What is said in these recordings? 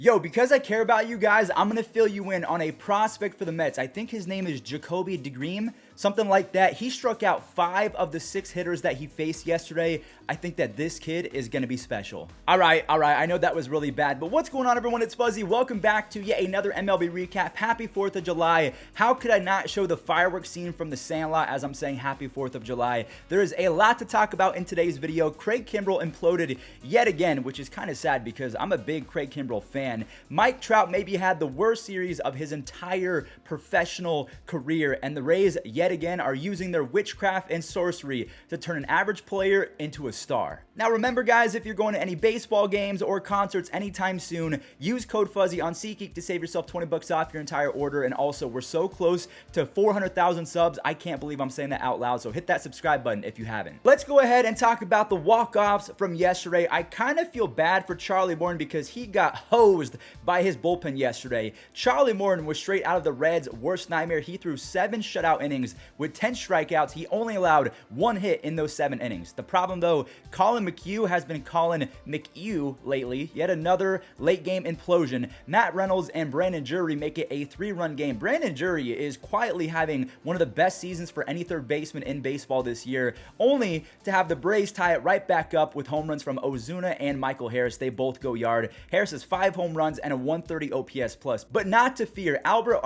Yo, because I care about you guys, I'm going to fill you in on a prospect for the Mets. I think his name is Jacoby DeGrom, something like that. He struck out 5 of the 6 hitters that he faced yesterday. I think that this kid is going to be special. All right. I know that was really bad, but what's going on, everyone? It's Fuzzy. Welcome back to yet another MLB recap. Happy 4th of July. How could I not show the fireworks scene from the Sandlot as I'm saying happy 4th of July? There is a lot to talk about in today's video. Craig Kimbrel imploded yet again, which is kind of sad because I'm a big Craig Kimbrel fan. Mike Trout maybe had the worst series of his entire professional career, and the Rays yet again are using their witchcraft and sorcery to turn an average player into a star. Now remember guys, if you're going to any baseball games or concerts anytime soon, use code Fuzzy on SeatGeek to save yourself 20 bucks off your entire order. And also, we're so close to 400,000 subs, I can't believe I'm saying that out loud, so hit that subscribe button if you haven't. Let's go ahead and talk about the walk-offs from yesterday. I kind of feel bad for Charlie Morton because he got hosed by his bullpen yesterday. Charlie Morton was straight out of the Reds' worst nightmare. He threw 7 shutout innings with 10 strikeouts. He only allowed 1 hit in those 7 innings. The problem though, Colin McHugh has been calling McHugh lately. Yet another late game implosion. Matt Reynolds and Brandon Drury make it a 3-run game. Brandon Drury is quietly having one of the best seasons for any third baseman in baseball this year, only to have the Braves tie it right back up with home runs from Ozuna and Michael Harris. They both go yard. Harris has 5 home runs and a 130 OPS plus. But not to fear, Albert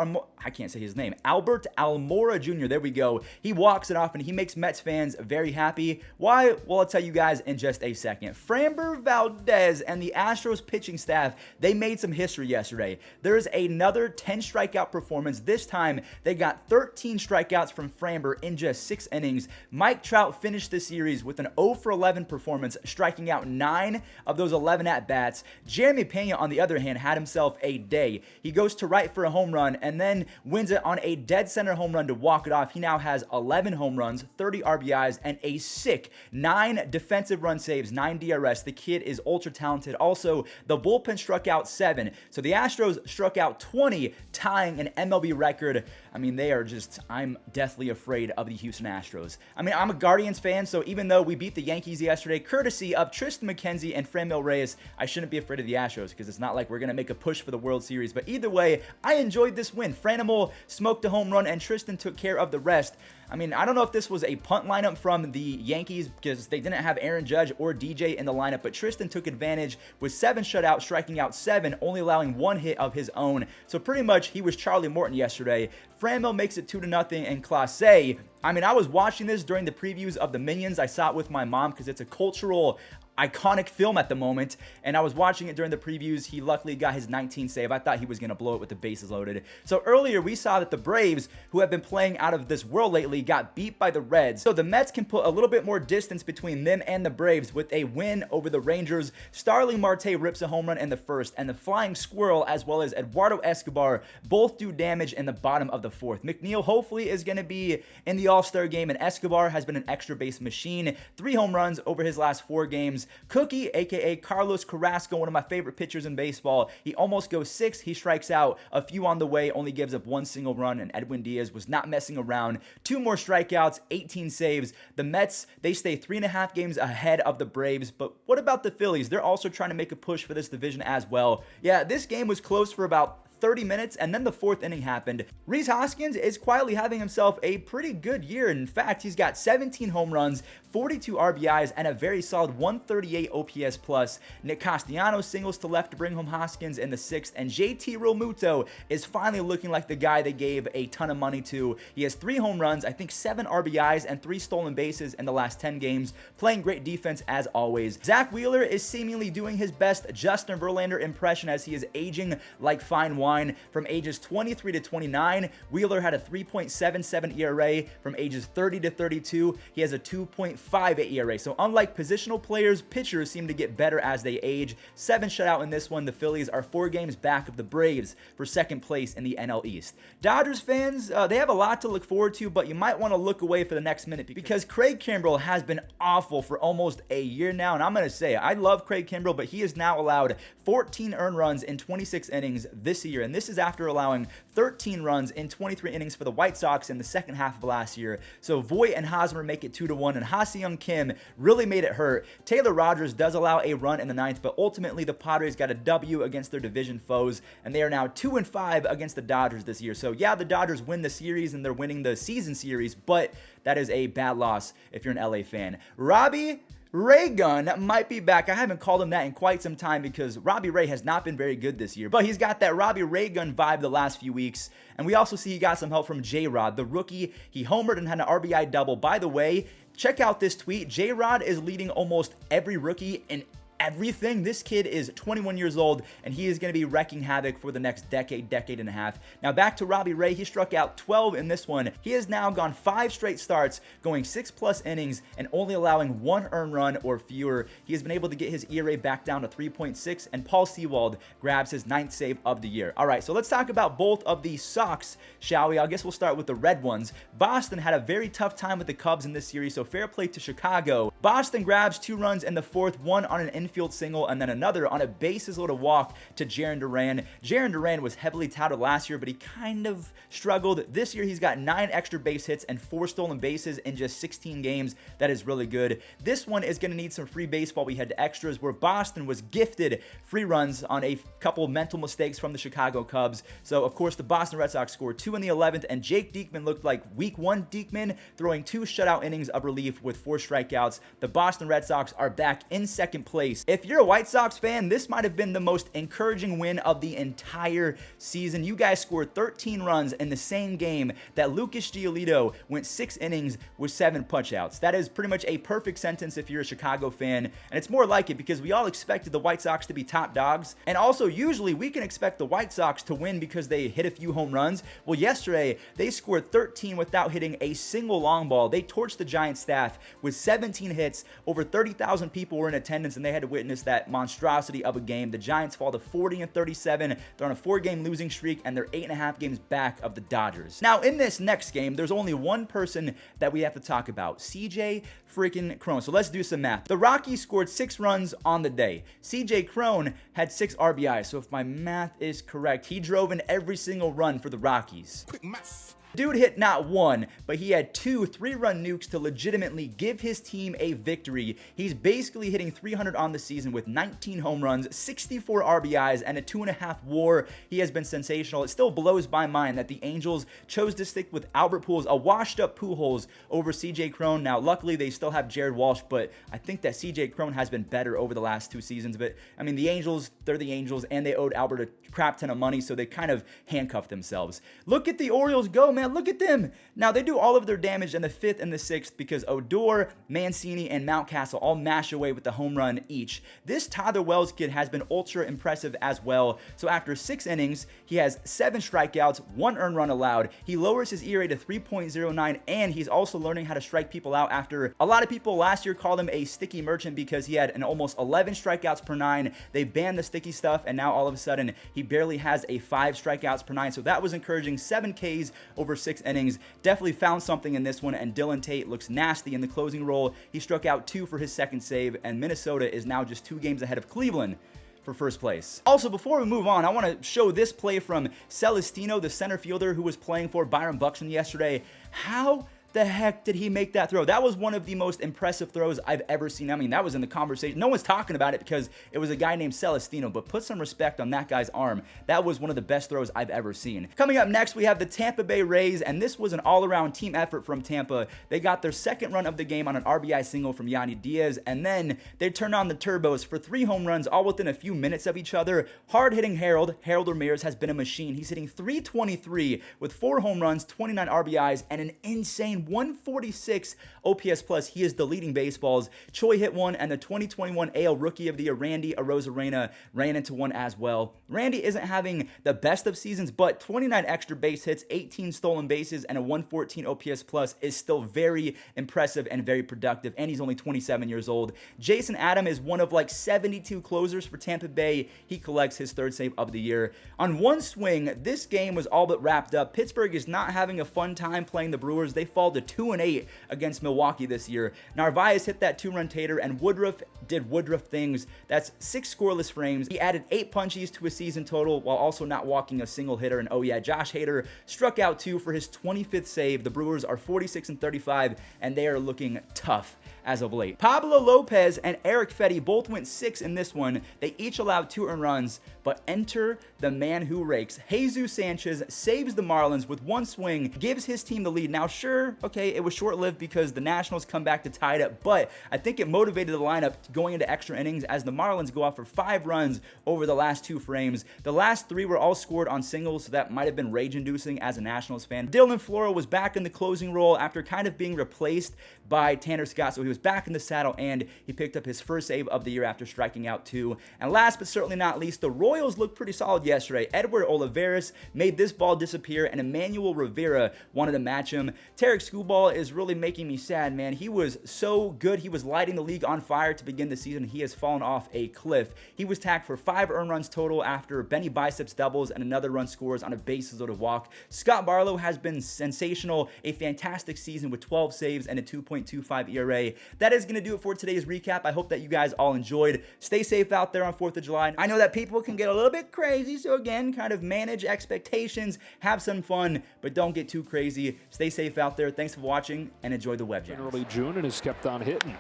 Almora Jr., there we go. He walks it off and he makes Mets fans very happy. Why? Well, I'll tell you guys in just a second. Framber Valdez and the Astros pitching staff, they made some history yesterday. There's another 10 strikeout performance. This time, they got 13 strikeouts from Framber in just 6 innings. Mike Trout finished the series with an 0 for 11 performance, striking out 9 of those 11 at-bats. Jeremy Pena, on the other hand, had himself a day. He goes to right for a home run and then wins it on a dead center home run to walk it off. He now has 11 home runs, 30 RBIs, and a sick 9 defensive run saves, 9 DRS. The kid is ultra talented. Also, the bullpen struck out 7. So the Astros struck out 20, tying an MLB record. I mean, they are just, I'm deathly afraid of the Houston Astros. I mean, I'm a Guardians fan, so even though we beat the Yankees yesterday, courtesy of Tristan McKenzie and Franmil Reyes, I shouldn't be afraid of the Astros because it's not like we're going to make a push for the World Series. But either way, I enjoyed this win. Franmil smoked a home run and Tristan took care of the rest. I mean, I don't know if this was a punt lineup from the Yankees because they didn't have Aaron Judge or DJ in the lineup, but Tristan took advantage with 7 shutouts, striking out 7, only allowing 1 hit of his own. So pretty much he was Charlie Morton yesterday. Franmil makes it 2-0 in Class A. I mean, I was watching this during the previews of the Minions. I saw it with my mom because it's a cultural iconic film at the moment, and I was watching it during the previews. He luckily got his 19 save. I thought he was going to blow it with the bases loaded. So earlier we saw that the Braves, who have been playing out of this world lately, got beat by the Reds. So the Mets can put a little bit more distance between them and the Braves with a win over the Rangers. Starling Marte rips a home run in the first, and the Flying Squirrel as well as Eduardo Escobar both do damage in the bottom of the 4th. McNeil hopefully is going to be in the All-Star game, and Escobar has been an extra base machine. 3 home runs over his last 4 games. Cookie, aka Carlos Carrasco, one of my favorite pitchers in baseball. He almost goes 6. He strikes out a few on the way, only gives up 1 single run, and Edwin Diaz was not messing around. 2 more strikeouts, 18 saves. The Mets, they stay 3.5 games ahead of the Braves. But what about the Phillies? They're also trying to make a push for this division as well. Yeah, this game was close for about 30 minutes, and then the 4th inning happened. Rhys Hoskins is quietly having himself a pretty good year. In fact, he's got 17 home runs, 42 RBIs, and a very solid 138 OPS plus. Nick Castellanos singles to left to bring home Hoskins in the 6th, and JT Realmuto is finally looking like the guy they gave a ton of money to. He has 3 home runs, I think 7 RBIs, and 3 stolen bases in the last 10 games, playing great defense as always. Zach Wheeler is seemingly doing his best Justin Verlander impression as he is aging like fine wine. From ages 23 to 29, Wheeler had a 3.77 ERA. From ages 30 to 32, he has a 2.58 ERA. So unlike positional players, pitchers seem to get better as they age. 7 shutout in this one. The Phillies are 4 games back of the Braves for 2nd place in the NL East. Dodgers fans, they have a lot to look forward to, but you might want to look away for the next minute because Craig Kimbrel has been awful for almost a year now. And I'm going to say, I love Craig Kimbrel, but he has now allowed 14 earned runs in 26 innings this year year, and this is after allowing 13 runs in 23 innings for the White Sox in the second half of last year. So Voit and Hosmer make it 2-1, and Ha-Seong Kim really made it hurt. Taylor Rogers does allow a run in the ninth, but ultimately the Padres got a W against their division foes, and they are now 2-5 against the Dodgers this year. So yeah, the Dodgers win the series, and they're winning the season series, but that is a bad loss if you're an LA fan. Robbie Ray Gun might be back. I haven't called him that in quite some time because Robbie Ray has not been very good this year, but he's got that Robbie Ray Gun vibe the last few weeks. And we also see he got some help from J-Rod, the rookie. He homered and had an RBI double. By the way, check out this tweet. J-Rod is leading almost every rookie in everything. This kid is 21 years old, and he is going to be wrecking havoc for the next decade and a half. Now back to Robbie Ray. He struck out 12 in this one. He has now gone 5 straight starts, going 6+ innings and only allowing 1 earned run or fewer. He has been able to get his ERA back down to 3.6, and Paul Sewald grabs his 9th save of the year. All right, so let's talk about both of these Sox, shall we? I guess we'll start with the red ones. Boston had a very tough time with the Cubs in this series, so fair play to Chicago. Boston grabs 2 runs in the 4th, one on an infield single, and then another on a bases-loaded walk to Jarren Duran. Jarren Duran was heavily touted last year, but he kind of struggled. This year, he's got 9 extra base hits and 4 stolen bases in just 16 games. That is really good. This one is going to need some free baseball. We head to extras, where Boston was gifted free runs on a couple mental mistakes from the Chicago Cubs. So, of course, the Boston Red Sox scored 2 in the 11th, and Jake Diekman looked like Week 1 Diekman, throwing 2 shutout innings of relief with 4 strikeouts. The Boston Red Sox are back in 2nd place. If you're a White Sox fan, this might have been the most encouraging win of the entire season. You guys scored 13 runs in the same game that Lucas Giolito went 6 innings with 7 punchouts. That is pretty much a perfect sentence if you're a Chicago fan, and it's more like it because we all expected the White Sox to be top dogs, and also usually we can expect the White Sox to win because they hit a few home runs. Well, yesterday they scored 13 without hitting a single long ball. They torched the Giants staff with 17 hits. Over 30,000 people were in attendance, and they had to witness that monstrosity of a game. The Giants fall to 40-37. They're on a 4-game losing streak, and they're 8.5 games back of the Dodgers. Now, in this next game, there's only one person that we have to talk about, CJ freaking Cron. So let's do some math. The Rockies scored 6 runs on the day. CJ Cron had 6 RBIs. So if my math is correct, he drove in every single run for the Rockies. Quick math. Dude hit not 1, but he had 2 3-run nukes to legitimately give his team a victory. He's basically hitting 300 on the season with 19 home runs, 64 RBIs, and a 2.5 WAR. He has been sensational. It still blows my mind that the Angels chose to stick with Albert Pujols, a washed-up Pujols, over CJ Cron. Now, luckily, they still have Jared Walsh, but I think that CJ Cron has been better over the last 2 seasons. But, I mean, the Angels, they're the Angels, and they owed Albert a crap ton of money, so they kind of handcuffed themselves. Look at the Orioles go, man. Look at them. Now, they do all of their damage in the 5th and the 6th because Odor, Mancini, and Mountcastle all mash away with the home run each. This Tyler Wells kid has been ultra impressive as well. So after 6 innings, he has 7 strikeouts, 1 earned run allowed. He lowers his ERA to 3.09, and he's also learning how to strike people out after a lot of people last year called him a sticky merchant because he had an almost 11 strikeouts per 9. They banned the sticky stuff, and now all of a sudden, he barely has a 5 strikeouts per 9. So that was encouraging. 7 Ks over 6 innings. Definitely found something in this one, and Dylan Tate looks nasty in the closing role. He struck out 2 for his 2nd save, and Minnesota is now just 2 games ahead of Cleveland for 1st place. Also, before we move on, I want to show this play from Celestino, the center fielder who was playing for Byron Buxton yesterday. How the heck did he make that throw? That was one of the most impressive throws I've ever seen. I mean, that was in the conversation. No one's talking about it because it was a guy named Celestino, but put some respect on that guy's arm. That was one of the best throws I've ever seen. Coming up next, we have the Tampa Bay Rays, and this was an all-around team effort from Tampa. They got their 2nd run of the game on an RBI single from Yandy Diaz, and then they turned on the turbos for 3 home runs all within a few minutes of each other. Hard-hitting Harold Ramirez has been a machine. He's hitting .323 with 4 home runs, 29 RBIs, and an insane 146 OPS plus. He is the leading baseballs. Choi hit 1, and the 2021 AL Rookie of the Year, Randy Arozarena, ran into 1 as well. Randy isn't having the best of seasons, but 29 extra base hits, 18 stolen bases, and a 114 OPS plus is still very impressive and very productive, and he's only 27 years old. Jason Adam is one of like 72 closers for Tampa Bay. He collects his 3rd save of the year. On one swing, this game was all but wrapped up. Pittsburgh is not having a fun time playing the Brewers. They fall to 2-8 against Milwaukee this year. Narvaez hit that 2-run tater, and Woodruff did Woodruff things. That's 6 scoreless frames. He added 8 punchies to his season total while also not walking a single hitter. And oh yeah, Josh Hader struck out too for his 25th save. The Brewers are 46-35, and they are looking tough as of late. Pablo Lopez and Eric Fetty both went 6 in this one. They each allowed 2 earned runs, but enter the man who rakes. Jesus Sanchez saves the Marlins with 1 swing, gives his team the lead. Now sure, okay, it was short-lived because the Nationals come back to tie it up, but I think it motivated the lineup going into extra innings as the Marlins go out for 5 runs over the last 2 frames. The last 3 were all scored on singles, so that might have been rage-inducing as a Nationals fan. Dylan Floro was back in the closing role after kind of being replaced by Tanner Scott, so he was back in the saddle, and he picked up his first save of the year after striking out 2. And last but certainly not least, the Royals looked pretty solid yesterday. Edward Olivares made this ball disappear, and Emmanuel Rivera wanted to match him. Tarek Skubal is really making me sad, man. He was so good. He was lighting the league on fire to begin the season. He has fallen off a cliff. He was tagged for 5 earned runs total after Benny Biceps doubles and another run scores on a bases-loaded walk. Scott Barlow has been sensational, a fantastic season with 12 saves and a 2.25 ERA. That is going to do it for today's recap. I hope that you guys all enjoyed. Stay safe out there on 4th of July. I know that people can get a little bit crazy, so again, kind of manage expectations, have some fun, but don't get too crazy. Stay safe out there. Thanks for watching, and enjoy the web jams. In early June, and has kept on hitting.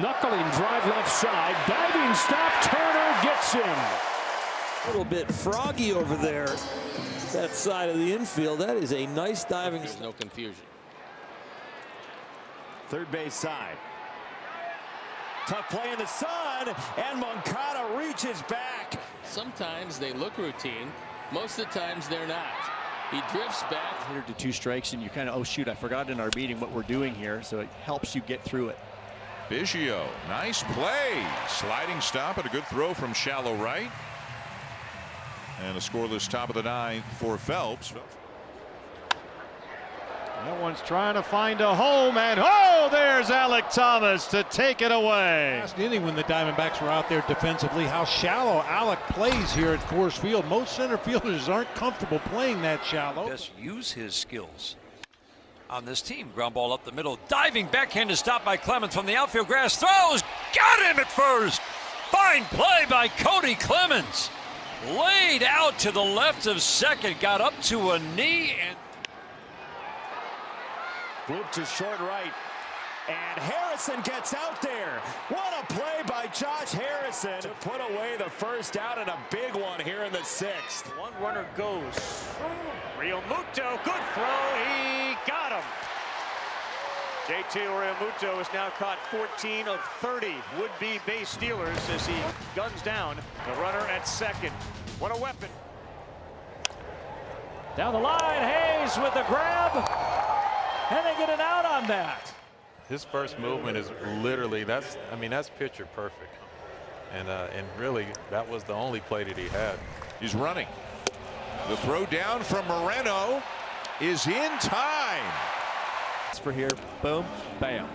Knuckling drive left side, diving stop, Turner gets him. A little bit froggy over there, that side of the infield. That is a nice diving. There's no confusion. Third base side. Tough play in the sun, and Moncada reaches back. Sometimes they look routine. Most of the times they're not. He drifts back. 2 strikes, and you kind of, oh shoot, I forgot in our meeting what we're doing here, so it helps you get through it. Biggio, nice play. Sliding stop and a good throw from shallow right. And a scoreless top of the 9th for Phelps. That one's trying to find a home, and oh, there's Alec Thomas to take it away. Last inning when the Diamondbacks were out there defensively, how shallow Alec plays here at Coors Field. Most center fielders aren't comfortable playing that shallow. Best use his skills on this team. Ground ball up the middle, diving backhand is stopped by Clemens from the outfield grass, throws, got him at first. Fine play by Cody Clemens. Laid out to the left of second, got up to a knee, and Loop to short right, and Harrison gets out there. What a play by Josh Harrison to put away the first out, and a big one here in the 6th. One runner goes. Realmuto, good throw. He got him. JT Realmuto has now caught 14 of 30 would-be base stealers as he guns down the runner at second. What a weapon. Down the line, Hayes with the grab, and they get an out on that. His first movement is literally, that's picture perfect. And really, that was the only play that he had. He's running. The throw down from Moreno is in time. For here, boom, bam.